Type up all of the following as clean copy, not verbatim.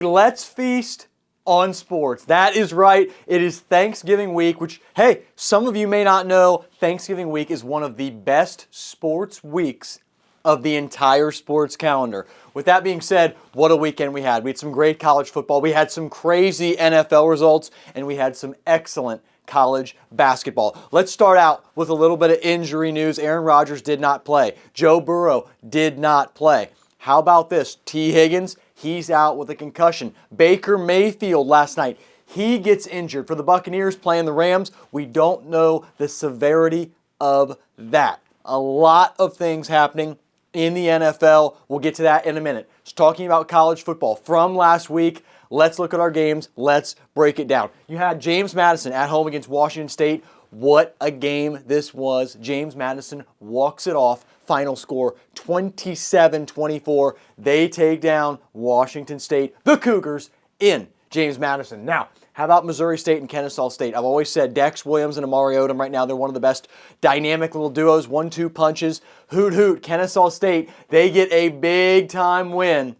Let's feast on sports. That is right. It is Thanksgiving week, which, hey, some of you may not know, Thanksgiving week is one of the best sports weeks of the entire sports calendar. With that being said, what a weekend we had. We had some great college football. We had some crazy NFL results, and we had some excellent college basketball. Let's start out with a little bit of injury news. Aaron Rodgers did not play. Joe Burrow did not play. How about this? T. Higgins, he's out with a concussion. Baker Mayfield last night, he gets injured. For the Buccaneers playing the Rams, we don't know the severity of that. A lot of things happening in the NFL. We'll get to that in a minute. Just talking about college football from last week, let's look at our games. Let's break it down. You had James Madison at home against Washington State. What a game this was. James Madison walks it off. Final score 27-24. They take down Washington State, the Cougars, in James Madison. Now, how about Missouri State and Kennesaw State? I've always said Dex Williams and Amari Odom right now, they're one of the best dynamic little duos, 1-2 punches. Hoot hoot, Kennesaw State, they get a big-time win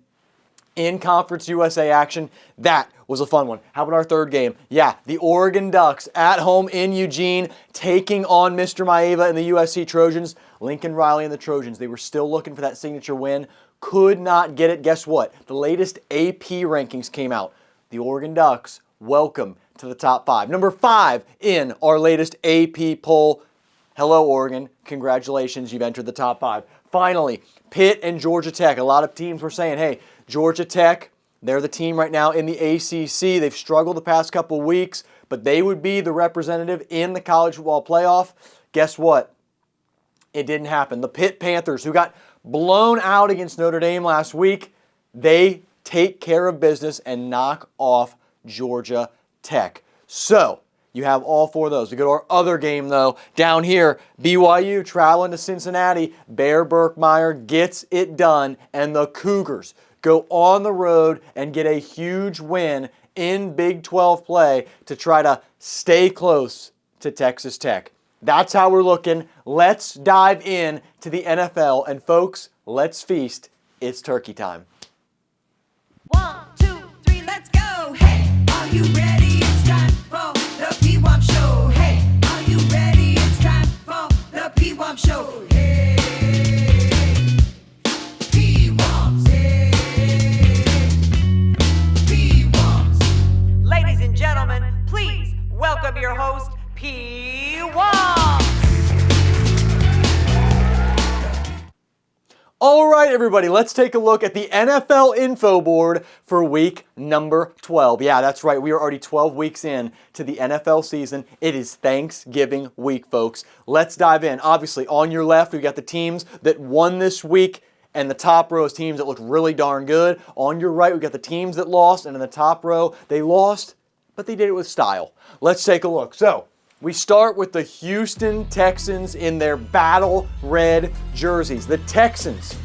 in Conference USA action. That was a fun one. How about our third game? Yeah, the Oregon Ducks at home in Eugene taking on Mr. Maeva and the USC Trojans. Lincoln Riley and the Trojans, they were still looking for that signature win. Could not get it. Guess what? The latest AP rankings came out. The Oregon Ducks, welcome to the top 5. Number 5 in our latest AP poll. Hello, Oregon. Congratulations, you've entered the top 5. Finally, Pitt and Georgia Tech. A lot of teams were saying, hey, Georgia Tech, they're the team right now in the ACC. They've struggled the past couple weeks, but they would be the representative in the college football playoff. Guess what? It didn't happen. The Pitt Panthers, who got blown out against Notre Dame last week, they take care of business and knock off Georgia Tech. So, you have all 4 of those. We go to our other game, though. Down here, BYU traveling to Cincinnati. Bear Burkmeyer gets it done, and the Cougars go on the road and get a huge win in Big 12 play to try to stay close to Texas Tech. That's how we're looking. Let's dive in to the NFL. And folks, let's feast. It's turkey time. 1, 2, 3, let's go. Hey, are you ready? It's time for the Pwamps Show. Hey, are you ready? It's time for the Pwamps Show. Hey, Pwamps. Hey, Pwamps. Ladies and gentlemen, please welcome your host, Pwamps. All right, everybody, let's take a look at the NFL info board for week number 12. Yeah, that's right. We are already 12 weeks in to the NFL season. It is Thanksgiving week, folks. Let's dive in. Obviously, on your left, we've got the teams that won this week, and the top row is teams that look really darn good. On your right, we've got the teams that lost, and in the top row, they lost, but they did it with style. Let's take a look. So, we start with the Houston Texans in their battle red jerseys. The Texans,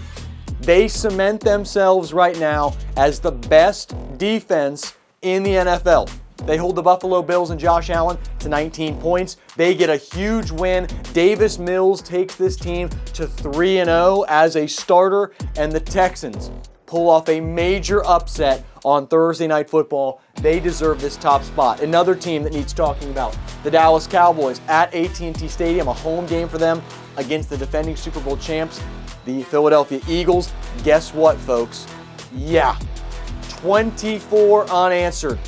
they cement themselves right now as the best defense in the NFL. They hold the Buffalo Bills and Josh Allen to 19 points. They get a huge win. Davis Mills takes this team to 3-0 as a starter, and the Texans pull off a major upset on Thursday Night Football. They deserve this top spot. Another team that needs talking about, the Dallas Cowboys at AT&T Stadium, a home game for them against the defending Super Bowl champs, the Philadelphia Eagles. Guess what, folks? Yeah, 24 unanswered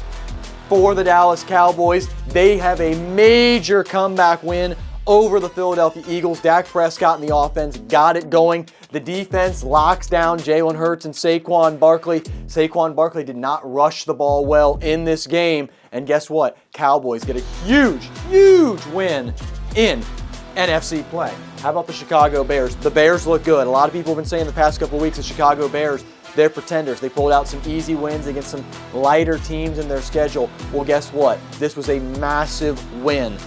for the Dallas Cowboys. They have a major comeback win over the Philadelphia Eagles. Dak Prescott and the offense got it going. The defense locks down Jalen Hurts and Saquon Barkley. Saquon Barkley did not rush the ball well in this game. And guess what? Cowboys get a huge, huge win in NFC play. How about the Chicago Bears? The Bears look good. A lot of people have been saying the past couple of weeks the Chicago Bears, they're pretenders. They pulled out some easy wins against some lighter teams in their schedule. Well, guess what? This was a massive win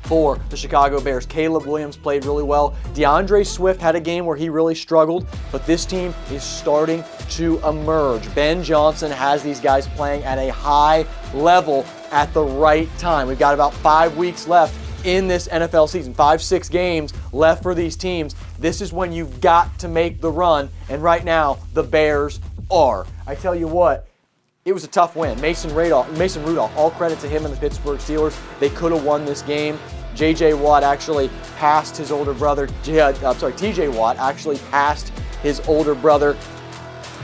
for the Chicago Bears. Caleb Williams played really well. DeAndre Swift had a game where he really struggled, but this team is starting to emerge. Ben Johnson has these guys playing at a high level at the right time. We've got about 5 weeks left in this NFL season. 5-6 games left for these teams. This is when you've got to make the run, and right now, the Bears are. I tell you what, it was a tough win. Mason Rudolph, all credit to him and the Pittsburgh Steelers. They could have won this game. J.J. Watt actually passed his older brother. T.J. Watt actually passed his older brother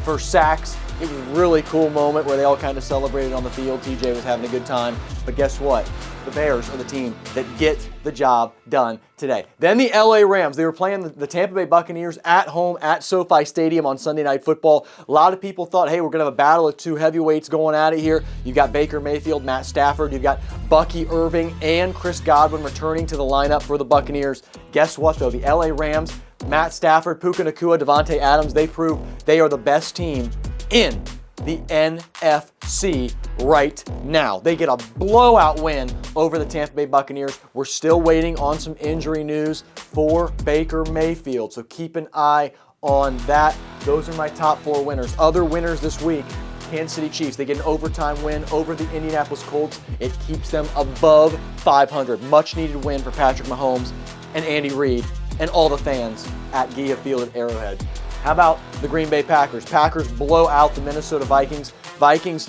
for sacks. It was a really cool moment where they all kind of celebrated on the field. TJ was having a good time. But guess what? The Bears are the team that get the job done today. Then the LA Rams. They were playing the Tampa Bay Buccaneers at home at SoFi Stadium on Sunday Night Football. A lot of people thought, hey, we're going to have a battle of two heavyweights going at it here. You've got Baker Mayfield, Matt Stafford. You've got Bucky Irving and Chris Godwin returning to the lineup for the Buccaneers. Guess what, though? The LA Rams, Matt Stafford, Puka Nacua, Devontae Adams, they prove they are the best team in the NFC right now. They get a blowout win over the Tampa Bay Buccaneers. We're still waiting on some injury news for Baker Mayfield, so keep an eye on that. Those are my top 4 winners. Other winners this week, Kansas City Chiefs. They get an overtime win over the Indianapolis Colts. It keeps them above 500. Much needed win for Patrick Mahomes and Andy Reid and all the fans at Gia Field at Arrowhead. How about the Green Bay Packers? Packers blow out the Minnesota Vikings.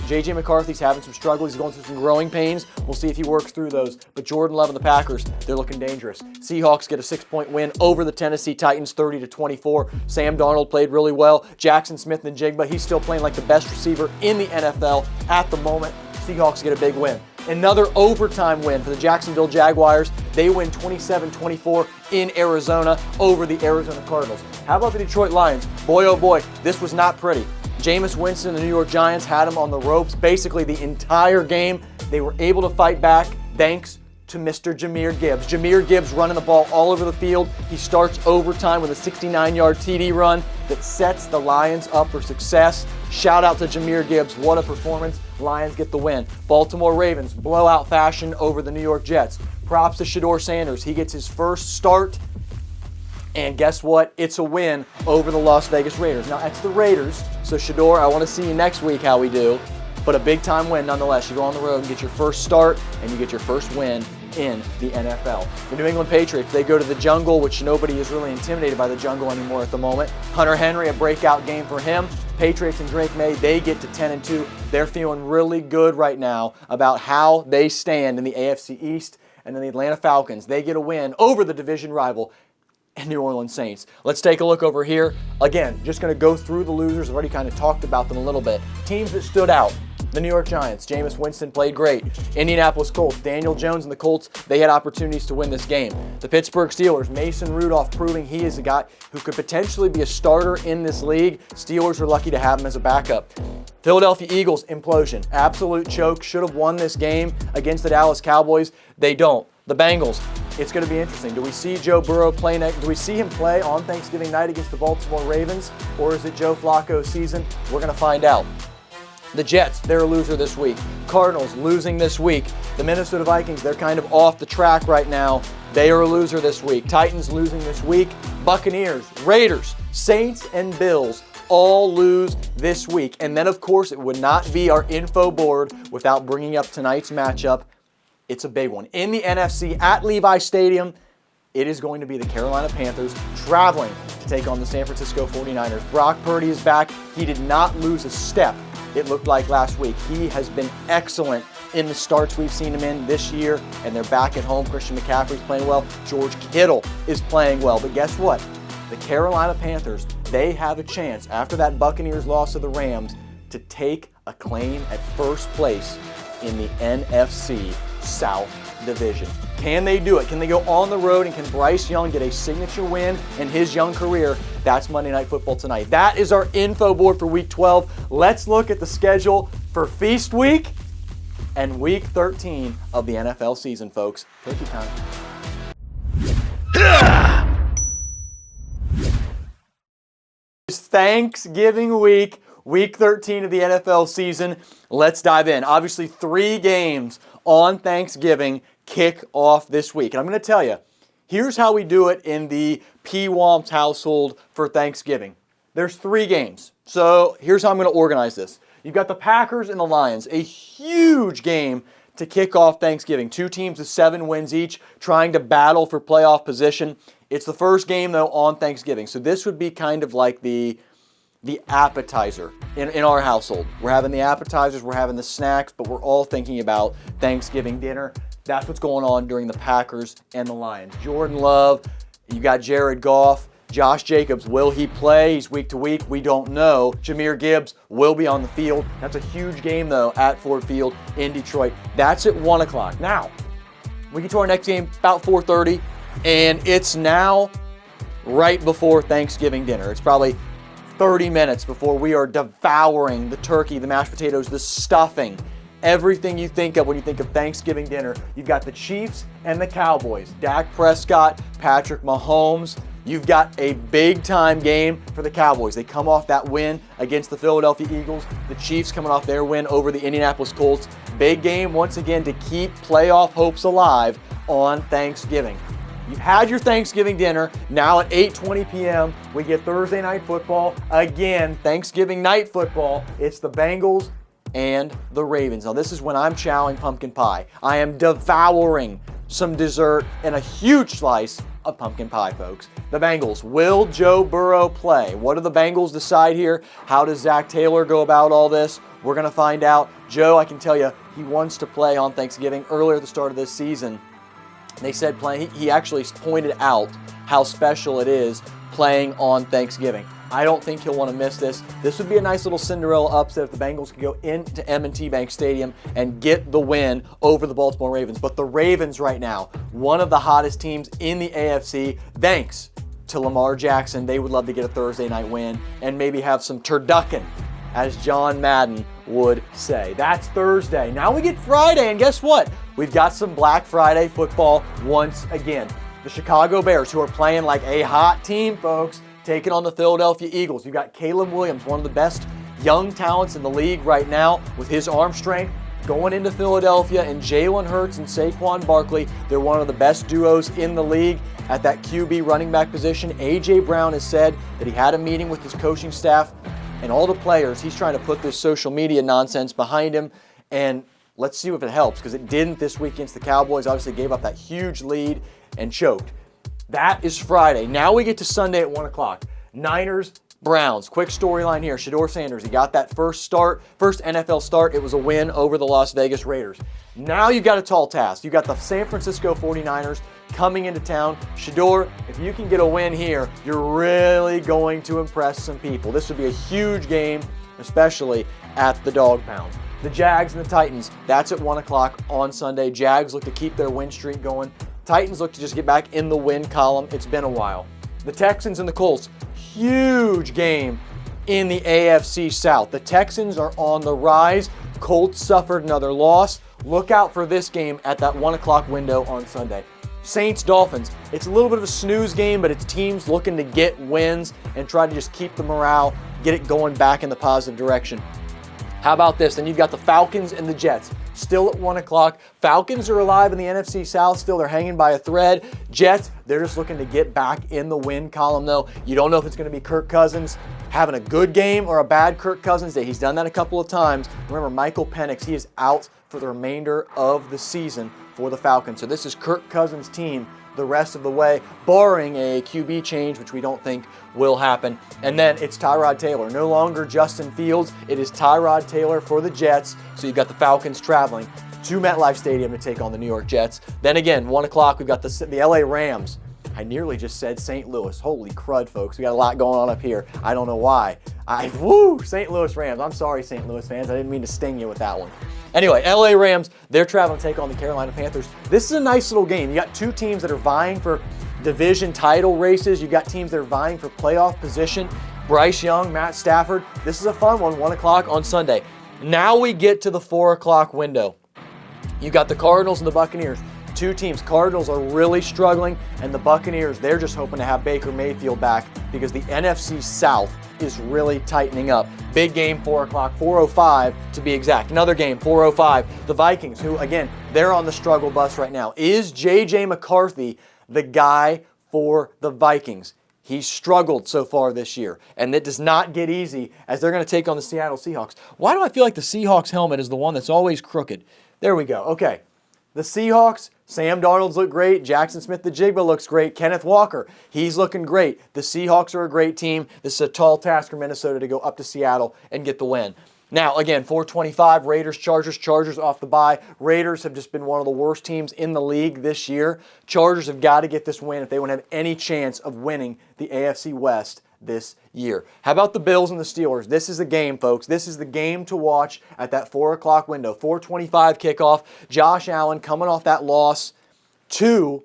J.J. McCarthy's having some struggles. He's going through some growing pains. We'll see if he works through those. But Jordan Love and the Packers, they're looking dangerous. Seahawks get a 6-point win over the Tennessee Titans, 30-24. Sam Darnold played really well. Jackson Smith-Njigba, he's still playing like the best receiver in the NFL at the moment. Seahawks get a big win. Another overtime win for the Jacksonville Jaguars. They win 27-24 in Arizona over the Arizona Cardinals. How about the Detroit Lions? Boy, oh boy, this was not pretty. Jameis Winston and the New York Giants had him on the ropes basically the entire game. They were able to fight back thanks to Mr. Jahmyr Gibbs. Jahmyr Gibbs running the ball all over the field. He starts overtime with a 69-yard TD run that sets the Lions up for success. Shout out to Jahmyr Gibbs. What a performance. Lions get the win. Baltimore Ravens, blowout fashion over the New York Jets. Props to Shedeur Sanders. He gets his first start. And guess what? It's a win over the Las Vegas Raiders. Now, it's the Raiders. So, Shedeur, I want to see you next week how we do. But a big-time win nonetheless. You go on the road and get your first start, and you get your first win in the NFL. The New England Patriots, they go to the jungle, which nobody is really intimidated by the jungle anymore at the moment. Hunter Henry, a breakout game for him. Patriots and Drake May, they get to 10-2. They're feeling really good right now about how they stand in the AFC East. And then the Atlanta Falcons, they get a win over the division rival and New Orleans Saints. Let's take a look over here. Again, just going to go through the losers. I've already kind of talked about them a little bit. Teams that stood out. The New York Giants, Jameis Winston played great. Indianapolis Colts, Daniel Jones and the Colts, they had opportunities to win this game. The Pittsburgh Steelers, Mason Rudolph proving he is a guy who could potentially be a starter in this league. Steelers are lucky to have him as a backup. Philadelphia Eagles, implosion. Absolute choke. Should have won this game against the Dallas Cowboys. They don't. The Bengals, it's going to be interesting. Do we see Joe Burrow play next? Do we see him play on Thanksgiving night against the Baltimore Ravens? Or is it Joe Flacco's season? We're going to find out. The Jets, they're a loser this week. Cardinals losing this week. The Minnesota Vikings, they're kind of off the track right now. They are a loser this week. Titans losing this week. Buccaneers, Raiders, Saints, and Bills all lose this week. And then, of course, it would not be our info board without bringing up tonight's matchup. It's a big one. In the NFC at Levi Stadium, it is going to be the Carolina Panthers traveling to take on the San Francisco 49ers. Brock Purdy is back. He did not lose a step, it looked like, last week. He has been excellent in the starts we've seen him in this year, and they're back at home. Christian McCaffrey's playing well. George Kittle is playing well. But guess what? The Carolina Panthers, they have a chance after that Buccaneers loss to the Rams to take a claim at first place in the NFC South Division. Can they do it? Can they go on the road, and can Bryce Young get a signature win in his young career? That's Monday Night Football tonight. That is our info board for Week 12. Let's look at the schedule for Feast Week and Week 13 of the NFL season, folks. Take your time. It's Thanksgiving week, Week 13 of the NFL season. Let's dive in. Obviously, 3 games on Thanksgiving kick off this week. And I'm going to tell you, here's how we do it in the Pwamps household for Thanksgiving. There's 3 games. So here's how I'm going to organize this. You've got the Packers and the Lions, a huge game to kick off Thanksgiving. 2 teams with 7 wins each, trying to battle for playoff position. It's the first game, though, on Thanksgiving. So this would be kind of like the the appetizer in our household. We're having the appetizers, we're having the snacks, but we're all thinking about Thanksgiving dinner. That's what's going on during the Packers and the Lions. Jordan Love, you got Jared Goff, Josh Jacobs, will he play? He's week to week. We don't know. Jahmyr Gibbs will be on the field. That's a huge game, though, at Ford Field in Detroit. That's at 1 o'clock. Now, we get to our next game about 4:30, and it's now right before Thanksgiving dinner. It's probably 30 minutes before we are devouring the turkey, the mashed potatoes, the stuffing, everything you think of when you think of Thanksgiving dinner. You've got the Chiefs and the Cowboys. Dak Prescott, Patrick Mahomes. You've got a big-time game for the Cowboys. They come off that win against the Philadelphia Eagles. The Chiefs coming off their win over the Indianapolis Colts. Big game once again to keep playoff hopes alive on Thanksgiving. You've had your Thanksgiving dinner. Now at 8:20 p.m., we get Thursday night football. Again, Thanksgiving night football. It's the Bengals and the Ravens. Now this is when I'm chowing pumpkin pie. I am devouring some dessert and a huge slice of pumpkin pie, folks. The Bengals. Will Joe Burrow play? What do the Bengals decide here? How does Zach Taylor go about all this? We're going to find out. Joe, I can tell you, he wants to play on Thanksgiving. Earlier at the start of this season, they said playing. He actually pointed out how special it is playing on Thanksgiving. I don't think he'll want to miss this. This would be a nice little Cinderella upset if the Bengals could go into M&T Bank Stadium and get the win over the Baltimore Ravens. But the Ravens right now, one of the hottest teams in the AFC, thanks to Lamar Jackson. They would love to get a Thursday night win and maybe have some turducken, as John Madden would say. That's Thursday. Now we get Friday, and guess what? We've got some Black Friday football once again. The Chicago Bears, who are playing like a hot team, folks, taking on the Philadelphia Eagles. You've got Caleb Williams, one of the best young talents in the league right now with his arm strength, going into Philadelphia, and Jalen Hurts and Saquon Barkley. They're one of the best duos in the league at that QB running back position. A.J. Brown has said that he had a meeting with his coaching staff and all the players. He's trying to put this social media nonsense behind him, and let's see if it helps, because it didn't this week against the Cowboys. Obviously gave up that huge lead and choked. That is Friday. Now we get to Sunday at 1 o'clock. Niners, Browns. Quick storyline here. Shedeur Sanders, he got that first NFL start. It was a win over the Las Vegas Raiders. Now you've got a tall task. You've got the San Francisco 49ers coming into town. Shedeur, if you can get a win here, you're really going to impress some people. This would be a huge game, especially at the Dog Pound. The Jags and the Titans, that's at 1 o'clock on Sunday. Jags look to keep their win streak going. Titans look to just get back in the win column. It's been a while. The Texans and the Colts, huge game in the AFC South. The Texans are on the rise. Colts suffered another loss. Look out for this game at that 1 o'clock window on Sunday. Saints, Dolphins. It's a little bit of a snooze game, but it's teams looking to get wins and try to just keep the morale, get it going back in the positive direction. How about this? Then you've got the Falcons and the Jets. Still at 1 o'clock. Falcons are alive in the NFC South. Still, they're hanging by a thread. Jets, they're just looking to get back in the win column, though. You don't know if it's going to be Kirk Cousins having a good game or a bad Kirk Cousins day. He's done that a couple of times. Remember, Michael Penix, he is out for the remainder of the season for the Falcons. So this is Kirk Cousins' team the rest of the way, barring a QB change, which we don't think will happen. And then it's Tyrod Taylor. No longer Justin Fields. It is Tyrod Taylor for the Jets. So you've got the Falcons traveling to MetLife Stadium to take on the New York Jets. Then again, 1 o'clock, we've got the LA Rams. I nearly just said St. Louis. Holy crud, folks. We got a lot going on up here. I don't know why. St. Louis Rams. I'm sorry, St. Louis fans. I didn't mean to sting you with that one. Anyway, LA Rams, they're traveling to take on the Carolina Panthers. This is a nice little game. You got two teams that are vying for division title races. You got teams that are vying for playoff position. Bryce Young, Matt Stafford. This is a fun one, 1 o'clock on Sunday. Now we get to the 4 o'clock window. You got the Cardinals and the Buccaneers. Two teams. Cardinals are really struggling, and the Buccaneers, they're just hoping to have Baker Mayfield back because the NFC South is really tightening up. Big game, 4 o'clock, 4:05 to be exact. Another game, 4:05. The Vikings, who, again, they're on the struggle bus right now. Is J.J. McCarthy the guy for the Vikings? He's struggled so far this year, and it does not get easy as they're going to take on the Seattle Seahawks. Why do I feel like the Seahawks helmet is the one that's always crooked? There we go. Okay. The Seahawks, Sam Darnold's look great. Jackson Smith-Njigba looks great. Kenneth Walker, he's looking great. The Seahawks are a great team. This is a tall task for Minnesota to go up to Seattle and get the win. Now, again, 425, Raiders, Chargers. Chargers off the bye. Raiders have just been one of the worst teams in the league this year. Chargers have got to get this win if they want to have any chance of winning the AFC West this year. How about the Bills and the Steelers? This is the game, folks. This is the game to watch at that 4 o'clock window. 4:25 kickoff. Josh Allen coming off that loss to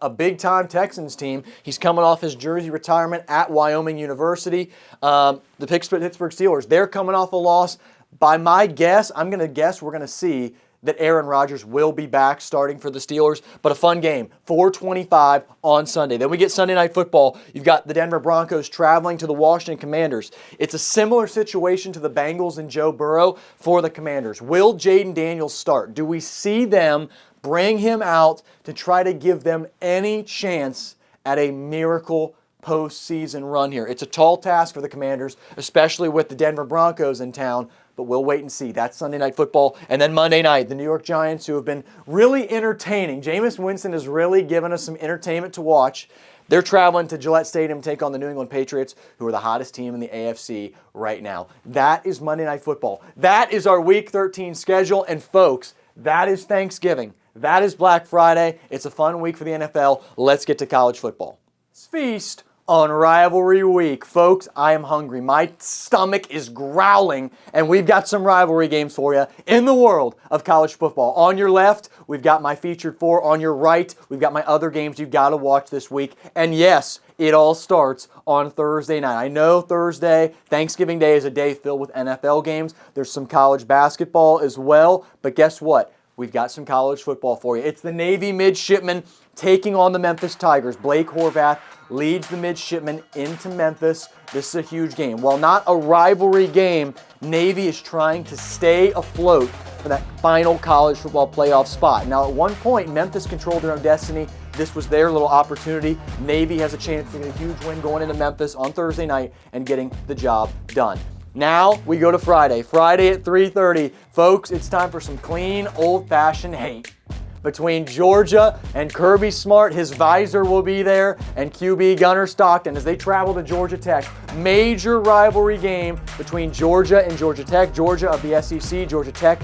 a big-time Texans team. He's coming off his jersey retirement at Wyoming University. The Pittsburgh Steelers, they're coming off a loss. By my guess, I'm going to guess we're going to see that Aaron Rodgers will be back starting for the Steelers. But a fun game, 4:25 on Sunday. Then we get Sunday Night Football. You've got the Denver Broncos traveling to the Washington Commanders. It's a similar situation to the Bengals and Joe Burrow for the Commanders. Will Jaden Daniels start? Do we see them bring him out to try to give them any chance at a miracle postseason run here? It's a tall task for the Commanders, especially with the Denver Broncos in town, but we'll wait and see. That's Sunday Night Football. And then Monday night, the New York Giants, who have been really entertaining. Jameis Winston has really given us some entertainment to watch. They're traveling to Gillette Stadium to take on the New England Patriots, who are the hottest team in the AFC right now. That is Monday Night Football. That is our Week 13 schedule. And folks, that is Thanksgiving. That is Black Friday. It's a fun week for the NFL. Let's get to college football. Let's feast on Rivalry Week. Folks, I am hungry. My stomach is growling, and we've got some rivalry games for you in the world of college football. On your left, we've got my featured four. On your right, we've got my other games you've got to watch this week. And yes, it all starts on Thursday night. I know Thursday, Thanksgiving Day, is a day filled with NFL games. There's some college basketball as well, but guess what? We've got some college football for you. It's the Navy midshipmen taking on the Memphis Tigers. Blake Horvath leads the midshipmen into Memphis. This is a huge game. While not a rivalry game, Navy is trying to stay afloat for that final college football playoff spot. Now, at one point, Memphis controlled their own destiny. This was their little opportunity. Navy has a chance to get a huge win going into Memphis on Thursday night and getting the job done. Now we go to Friday. Friday at 3:30. Folks, it's time for some clean, old-fashioned hate. Between Georgia and Kirby Smart, his visor will be there, and QB Gunnar Stockton as they travel to Georgia Tech. Major rivalry game between Georgia and Georgia Tech. Georgia of the SEC, Georgia Tech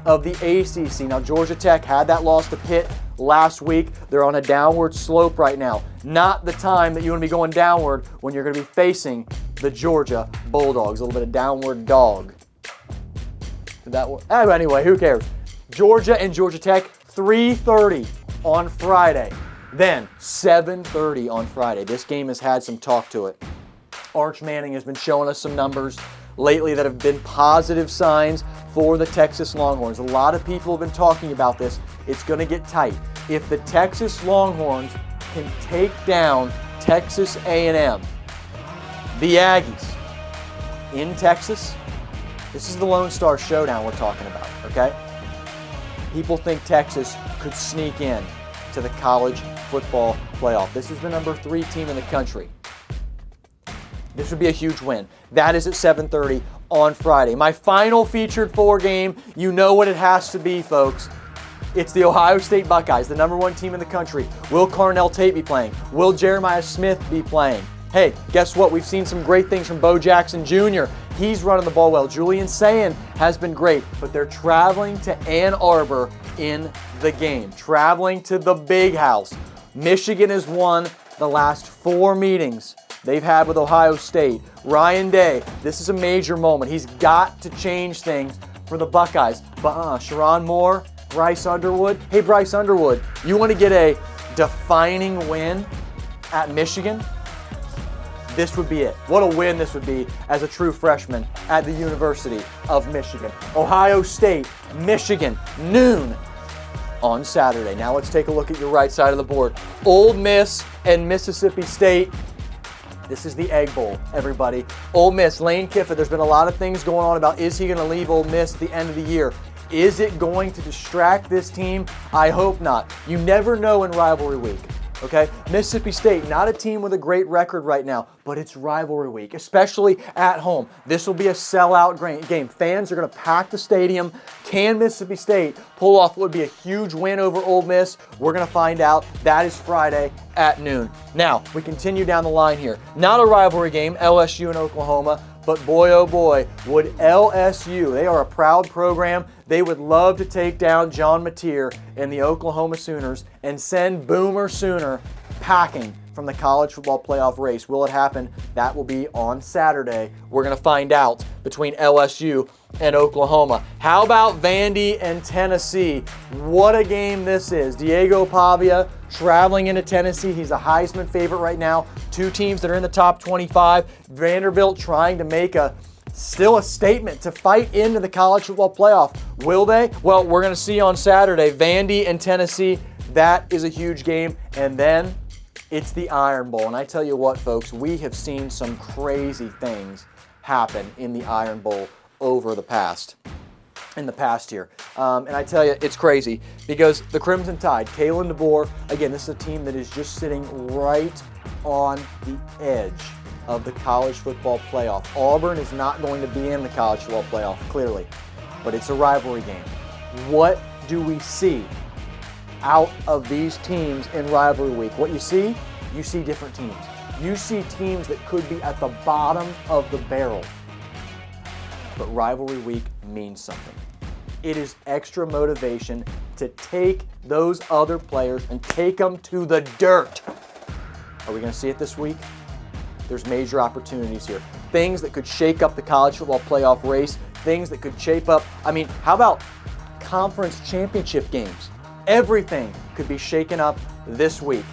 of the ACC. Now, Georgia Tech had that loss to Pitt last week. They're on a downward slope right now. Not the time that you want to be going downward when you're going to be facing the Georgia Bulldogs. A little bit of downward dog. Anyway, who cares? Georgia and Georgia Tech, 3:30 on Friday. Then 7:30 on Friday. This game has had some talk to it. Arch Manning has been showing us some numbers lately that have been positive signs for the Texas Longhorns. A lot of people have been talking about this. It's going to get tight. If the Texas Longhorns can take down Texas A&M, the Aggies in Texas, this is the Lone Star Showdown we're talking about, okay? People think Texas could sneak in to the college football playoff. This is the number 3 team in the country. This would be a huge win. That is at 7:30 on Friday. My final featured 4 game, you know what it has to be, folks. It's the Ohio State Buckeyes, the number 1 team in the country. Will Carnell Tate be playing? Will Jeremiah Smith be playing? Hey, guess what? We've seen some great things from Bo Jackson Jr. He's running the ball well. Julian Sayin has been great, but they're traveling to Ann Arbor in the game. Traveling to the big house. Michigan has won the last 4 meetings they've had with Ohio State. Ryan Day, this is a major moment. He's got to change things for the Buckeyes. But Sharon Moore, Bryce Underwood. Hey, Bryce Underwood, you want to get a defining win at Michigan? This would be it. What a win this would be as a true freshman at the University of Michigan. Ohio State, Michigan, noon on Saturday. Now let's take a look at your right side of the board. Ole Miss and Mississippi State. This is the Egg Bowl, everybody. Ole Miss, Lane Kiffin, there's been a lot of things going on about is he going to leave Ole Miss at the end of the year? Is it going to distract this team? I hope not. You never know in rivalry week. Okay, Mississippi State, not a team with a great record right now, but it's rivalry week, especially at home. This will be a sellout game. Fans are going to pack the stadium. Can Mississippi State pull off what would be a huge win over Ole Miss? We're going to find out. That is Friday at noon. Now, we continue down the line here. Not a rivalry game, LSU and Oklahoma, but boy, oh boy, would LSU, they are a proud program. They would love to take down John Mateer and the Oklahoma Sooners and send Boomer Sooner packing from the college football playoff race. Will it happen? That will be on Saturday. We're going to find out between LSU and Oklahoma. How about Vandy and Tennessee? What a game this is. Diego Pavia traveling into Tennessee. He's a Heisman favorite right now. Two teams that are in the top 25. Vanderbilt trying to make still a statement to fight into the college football playoff. Will they? Well, we're going to see on Saturday. Vandy and Tennessee, that is a huge game. And then it's the Iron Bowl. And I tell you what, folks, we have seen some crazy things happen in the Iron Bowl in the past year. And I tell you, it's crazy because the Crimson Tide, Kalen DeBoer, again, this is a team that is just sitting right on the edge of the college football playoff. Auburn is not going to be in the college football playoff, clearly, but it's a rivalry game. What do we see out of these teams in rivalry week? What you see different teams. You see teams that could be at the bottom of the barrel. But rivalry week means something. It is extra motivation to take those other players and take them to the dirt. Are we going to see it this week? There's major opportunities here. Things that could shake up the college football playoff race, things that could shape up. How about conference championship games? Everything could be shaken up this week.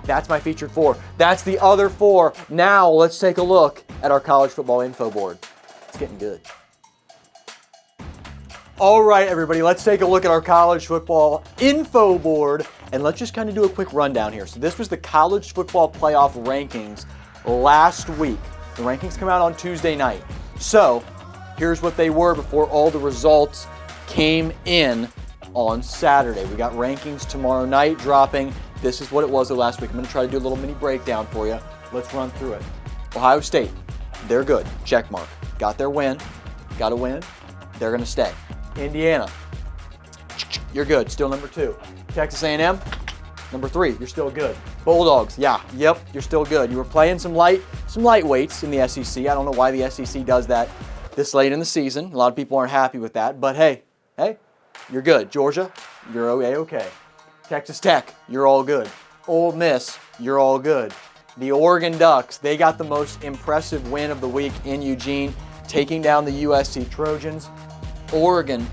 That's my featured four. That's the other four. Now let's take a look at our college football info board. It's getting good. All right, everybody, let's take a look at our college football info board, and let's just kind of do a quick rundown here. So this was the college football playoff rankings last week. The rankings come out on Tuesday night. So here's what they were before all the results came in on Saturday. We got rankings tomorrow night dropping. This is what it was the last week. I'm going to try to do a little mini breakdown for you. Let's run through it. Ohio State, they're good. Check mark. Got their win. Got a win. They're going to stay. Indiana, you're good. Still number 2. Texas A&M, number 3. You're still good. Bulldogs, yep, you're still good. You were playing some lightweights in the SEC. I don't know why the SEC does that this late in the season. A lot of people aren't happy with that, but hey, you're good. Georgia, you're okay. Texas Tech, you're all good. Ole Miss, you're all good. The Oregon Ducks, they got the most impressive win of the week in Eugene, taking down the USC Trojans. Oregon,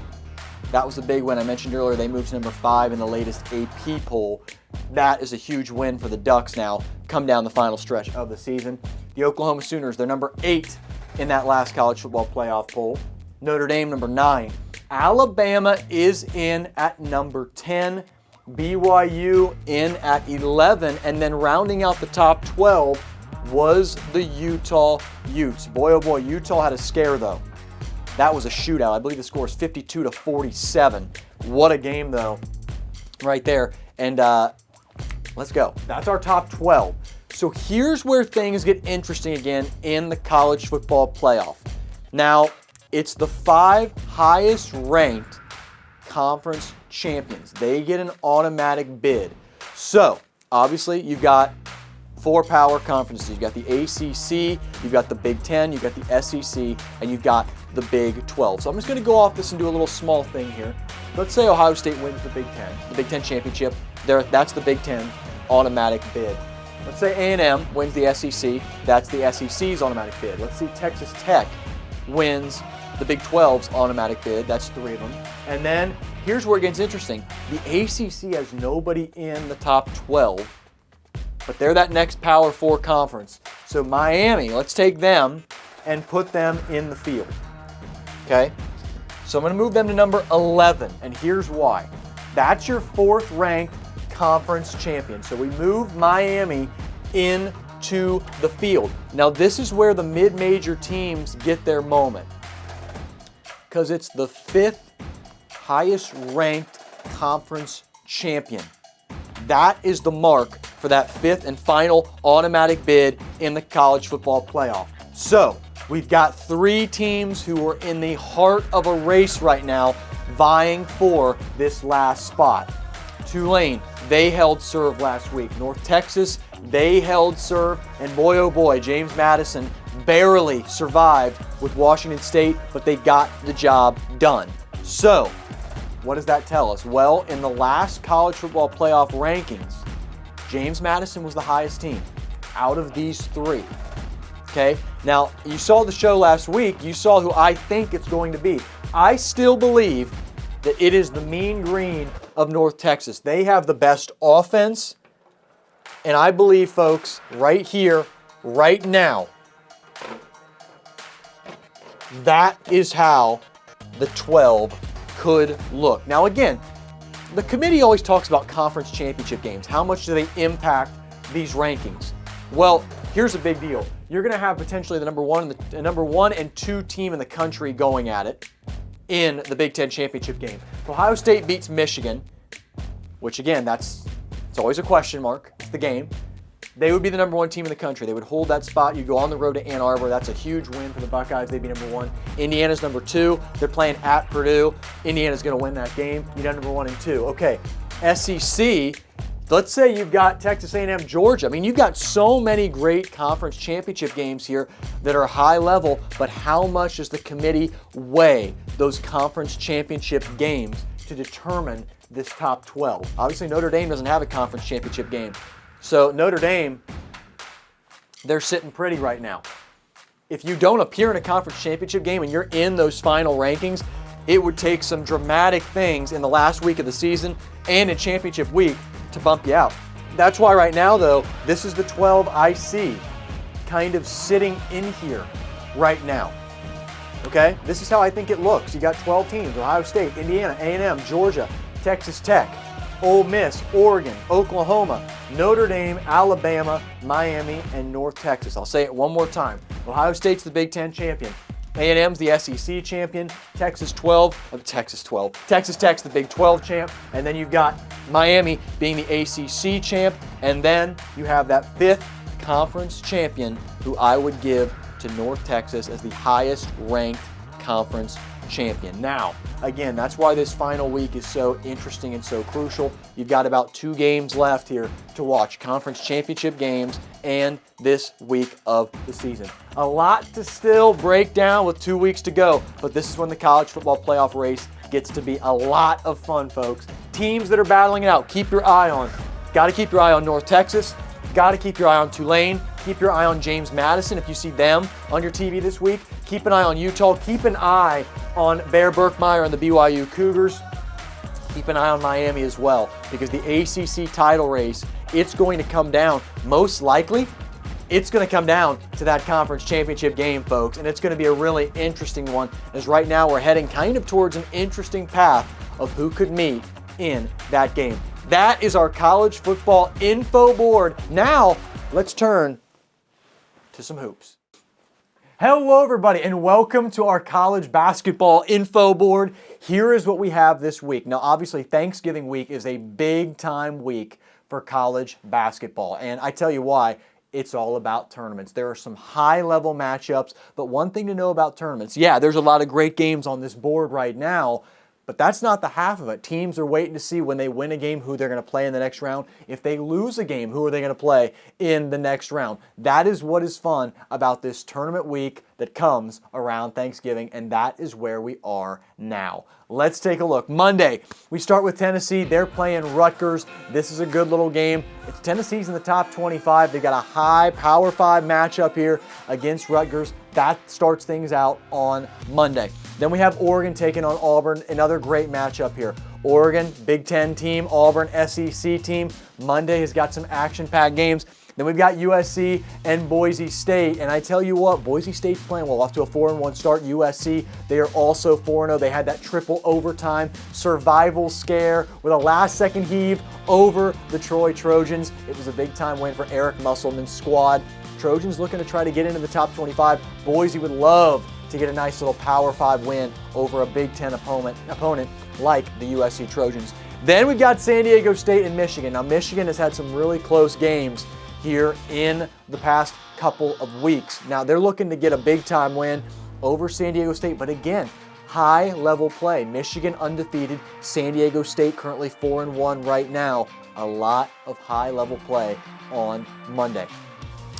that was the big win. I mentioned earlier they moved to number 5 in the latest AP poll. That is a huge win for the Ducks now, come down the final stretch of the season. The Oklahoma Sooners, they're number 8 in that last college football playoff poll. Notre Dame, number 9. Alabama is in at number 10. BYU in at 11. And then rounding out the top 12 was the Utah Utes. Boy, oh boy, Utah had a scare though. That was a shootout. I believe the score is 52-47. What a game, though, right there. And let's go. That's our top 12. So here's where things get interesting again in the college football playoff. Now, it's the 5 highest-ranked conference champions. They get an automatic bid. So, obviously, you've got 4 power conferences. You've got the ACC, you've got the Big Ten, you've got the SEC, and you've got the Big 12. So I'm just going to go off this and do a little small thing here. Let's say Ohio State wins the Big Ten championship. That's the Big Ten automatic bid. Let's say A&M wins the SEC. That's the SEC's automatic bid. Let's see Texas Tech wins the Big 12's automatic bid. That's 3 of them. And then here's where it gets interesting. The ACC has nobody in the top 12, but they're that next Power 4 conference. So Miami, let's take them and put them in the field. Okay? So I'm going to move them to number 11, and here's why. That's your 4th ranked conference champion. So we move Miami into the field. Now this is where the mid-major teams get their moment, because it's the 5th highest ranked conference champion. That is the mark for that 5th and final automatic bid in the college football playoff. So we've got 3 teams who are in the heart of a race right now vying for this last spot. Tulane, they held serve last week. North Texas, they held serve. And boy, oh boy, James Madison barely survived with Washington State, but they got the job done. So, what does that tell us? Well, in the last college football playoff rankings, James Madison was the highest team out of these 3. Okay? Now, you saw the show last week. You saw who I think it's going to be. I still believe that it is the Mean Green of North Texas. They have the best offense. And I believe, folks, right here, right now, that is how the 12 could look. Now, again, the committee always talks about conference championship games. How much do they impact these rankings? Well, here's a big deal. You're going to have potentially the number 1 and 2 team in the country going at it in the Big Ten championship game. If Ohio State beats Michigan, which again, it's always a question mark. It's the game. They would be the number 1 team in the country. They would hold that spot. You go on the road to Ann Arbor. That's a huge win for the Buckeyes. They'd be number 1. Indiana's number 2. They're playing at Purdue. Indiana's going to win that game. You'd have number 1 and 2. Okay, SEC. Let's say you've got Texas A&M, Georgia. I mean, you've got so many great conference championship games here that are high level, but how much does the committee weigh those conference championship games to determine this top 12? Obviously, Notre Dame doesn't have a conference championship game. So Notre Dame, they're sitting pretty right now. If you don't appear in a conference championship game and you're in those final rankings, it would take some dramatic things in the last week of the season and in championship week to bump you out. That's why right now, though, this is the 12 I see kind of sitting in here right now. Okay? This is how I think it looks. You got 12 teams: Ohio State, Indiana, A&M, Georgia, Texas Tech, Ole Miss, Oregon, Oklahoma, Notre Dame, Alabama, Miami, and North Texas. I'll say it one more time. Ohio State's the Big Ten champion. A&M's the SEC champion. Texas Tech's the Big 12 champ. And then you've got Miami being the ACC champ. And then you have that 5th conference champion who I would give to North Texas as the highest ranked conference champion. Now, again, that's why this final week is so interesting and so crucial. You've got about 2 games left here to watch, conference championship games and this week of the season. A lot to still break down with 2 weeks to go, but this is when the college football playoff race gets to be a lot of fun, folks. Teams that are battling it out, keep your eye on. Got to keep your eye on North Texas. Got to keep your eye on Tulane. Keep your eye on James Madison if you see them on your TV this week. Keep an eye on Utah. Keep an eye on Bear Berkmeyer and the BYU Cougars. Keep an eye on Miami as well, because the ACC title race, it's going to come down. Most likely, it's going to come down to that conference championship game, folks, and it's going to be a really interesting one, as right now we're heading kind of towards an interesting path of who could meet in that game. That is our college football info board. Now, let's turn to some hoops. Hello, everybody, and welcome to our college basketball info board. Here is what we have this week. Now, obviously, Thanksgiving week is a big-time week for college basketball, and I tell you why. It's all about tournaments. There are some high-level matchups, but one thing to know about tournaments, yeah, there's a lot of great games on this board right now, but that's not the half of it. Teams are waiting to see when they win a game who they're going to play in the next round. If they lose a game, who are they going to play in the next round? That is what is fun about this tournament week that comes around Thanksgiving, and that is where we are now. Let's take a look. Monday, we start with Tennessee. They're playing Rutgers. This is a good little game. It's Tennessee's in the top 25. They got a high Power 5 matchup here against Rutgers. That starts things out on Monday. Then we have Oregon taking on Auburn, another great matchup here. Oregon, Big Ten team, Auburn, SEC team. Monday has got some action-packed games. Then we've got USC and Boise State. And I tell you what, Boise State's playing well, off to a 4-1 start. USC, they are also 4-0. They had that triple overtime survival scare with a last-second heave over the Troy Trojans. It was a big-time win for Eric Musselman's squad. Trojans looking to try to get into the top 25. Boise would love to get a nice little Power 5 win over a Big Ten opponent like the USC Trojans. Then we've got San Diego State and Michigan. Now, Michigan has had some really close games here in the past couple of weeks. Now, they're looking to get a big-time win over San Diego State, but again, high-level play. Michigan undefeated, San Diego State currently 4-1 right now. A lot of high-level play on Monday.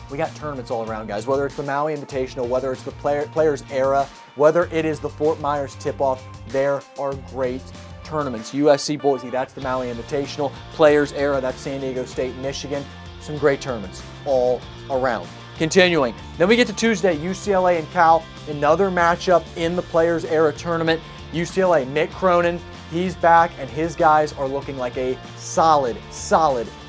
We got tournaments all around, guys, whether it's the Maui Invitational, whether it's the Players Era, whether it is the Fort Myers Tip-Off, there are great tournaments. USC Boise, that's the Maui Invitational. Players Era, that's San Diego State, Michigan. Some great tournaments all around. Continuing, then we get to Tuesday, UCLA and Cal, another matchup in the Players Era tournament. UCLA, Mick Cronin, he's back, and his guys are looking like a solid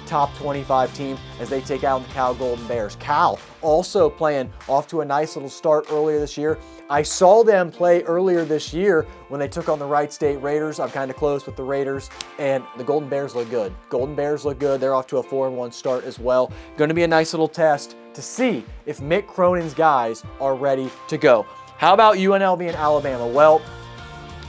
top 25 team as they take out the Cal Golden Bears. Cal also playing off to a nice little start earlier this year. I saw them play earlier this year when they took on the Wright State Raiders. I'm kind of close with the Raiders, and the Golden Bears look good. Golden Bears look good. They're off to a 4-1 start as well. Going to be a nice little test to see if Mick Cronin's guys are ready to go. How about UNLV and Alabama? Well,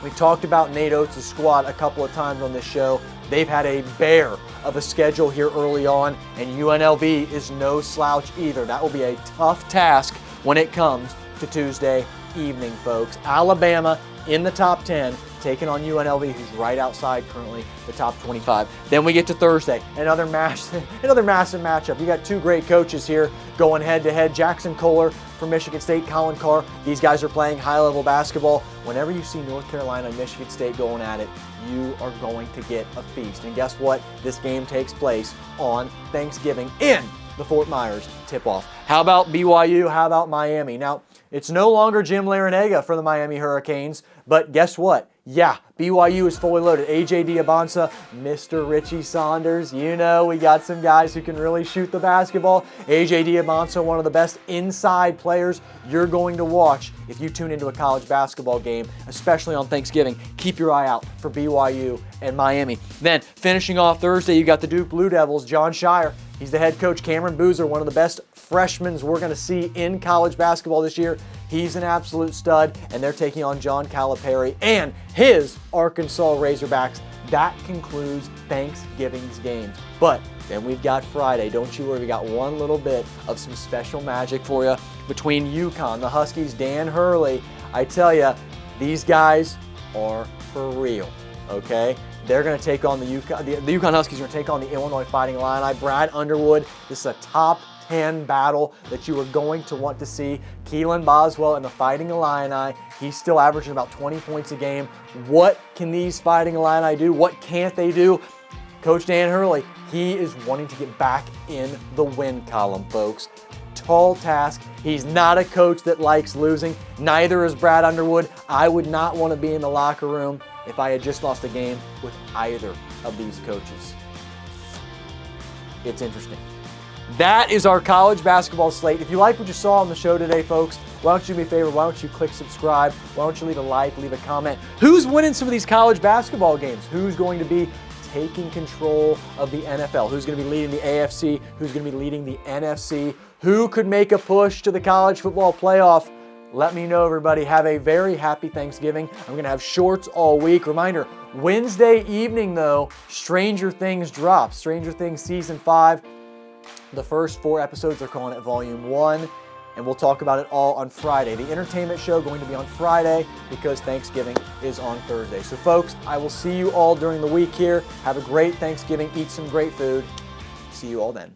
we've talked about Nate Oates' squad a couple of times on this show. They've had a bear of a schedule here early on, and UNLV is no slouch either. That will be a tough task when it comes to Tuesday evening, folks. Alabama in the top 10, taking on UNLV, who's right outside currently the top 25. Then we get to Thursday, another massive matchup. You got two great coaches here going head-to-head. Jackson Kohler from Michigan State, Colin Carr. These guys are playing high-level basketball. Whenever you see North Carolina and Michigan State going at it, you are going to get a feast. And guess what? This game takes place on Thanksgiving in the Fort Myers Tip-Off. How about BYU? How about Miami? Now, it's no longer Jim Larinaga for the Miami Hurricanes, but guess what? Yeah, BYU is fully loaded. A.J. Diabanza, Mr. Richie Saunders. You know, we got some guys who can really shoot the basketball. A.J. Diabanza, one of the best inside players you're going to watch if you tune into a college basketball game, especially on Thanksgiving. Keep your eye out for BYU and Miami. Then, finishing off Thursday, you got the Duke Blue Devils, John Shire. He's the head coach. Cameron Boozer, one of the best freshmen we're going to see in college basketball this year. He's an absolute stud, and they're taking on John Calipari and his Arkansas Razorbacks. That concludes Thanksgiving's games. But then we've got Friday. Don't you worry, we got one little bit of some special magic for you between UConn, the Huskies, Dan Hurley. I tell you, these guys are for real, okay? They're going to take on the UConn Huskies are going to take on the Illinois Fighting Illini. Brad Underwood, this is a top 10 battle that you are going to want to see. Keelan Boswell and the Fighting Illini, he's still averaging about 20 points a game. What can these Fighting Illini do? What can't they do? Coach Dan Hurley, he is wanting to get back in the win column, folks. Tall task. He's not a coach that likes losing. Neither is Brad Underwood. I would not want to be in the locker room if I had just lost a game with either of these coaches. It's interesting. That is our college basketball slate. If you like what you saw on the show today, folks, why don't you do me a favor? Why don't you click subscribe? Why don't you leave a like, leave a comment? Who's winning some of these college basketball games? Who's going to be taking control of the NFL? Who's going to be leading the AFC? Who's going to be leading the NFC? Who could make a push to the college football playoff? Let me know, everybody. Have a very happy Thanksgiving. I'm going to have shorts all week. Reminder, Wednesday evening, though, Stranger Things drops. Stranger Things Season 5. The first 4 episodes, they're calling it Volume 1, and we'll talk about it all on Friday. The entertainment show going to be on Friday because Thanksgiving is on Thursday. So, folks, I will see you all during the week here. Have a great Thanksgiving. Eat some great food. See you all then.